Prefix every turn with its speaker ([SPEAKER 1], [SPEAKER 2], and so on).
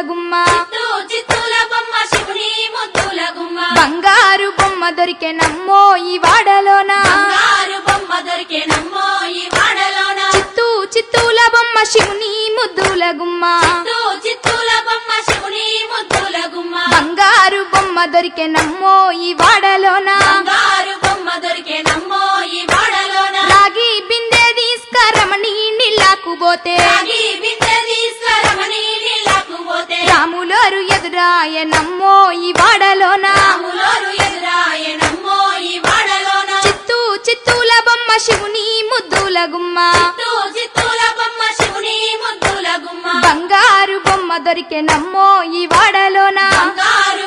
[SPEAKER 1] గుమ్మ
[SPEAKER 2] చిత్తూల బొమ్మ శివుని ముద్దుల గుమ్మ
[SPEAKER 1] బంగారు బొమ్మ దొరికెనమ్మో ఈ వాడలోన
[SPEAKER 2] బంగారు బొమ్మ దొరికెనమ్మో ఈ వాడలోన
[SPEAKER 1] చిత్తూల బొమ్మ శివుని ముద్దుల గుమ్మ
[SPEAKER 2] చిత్తూల బొమ్మ శివుని ముద్దుల గుమ్మ
[SPEAKER 1] బంగారు బొమ్మ దొరికెనమ్మో ఈ వాడలోన
[SPEAKER 2] బంగారు బొమ్మ దొరికెనమ్మో ఈ వాడలోన
[SPEAKER 1] రాగి బిందె తీసుకరమణి నీళ్ళకు పోతే
[SPEAKER 2] రాగి బిందె తీసుకురమని నీళ్ళకు పోతే
[SPEAKER 1] రాములోరు ఎదురాయనమ్మో ఈ వాడలోన
[SPEAKER 2] రాములోరు ఎదురాయనమ్మో ఈ వాడలోన
[SPEAKER 1] చిత్తూల బొమ్మ శివుని ముద్దుల గుమ్మ
[SPEAKER 2] చిత్తూల బొమ్మ శివుని ముద్దుల గుమ్మ
[SPEAKER 1] బంగారు బొమ్మ దొరికెనమ్మో ఈ వాడలోన
[SPEAKER 2] బంగారు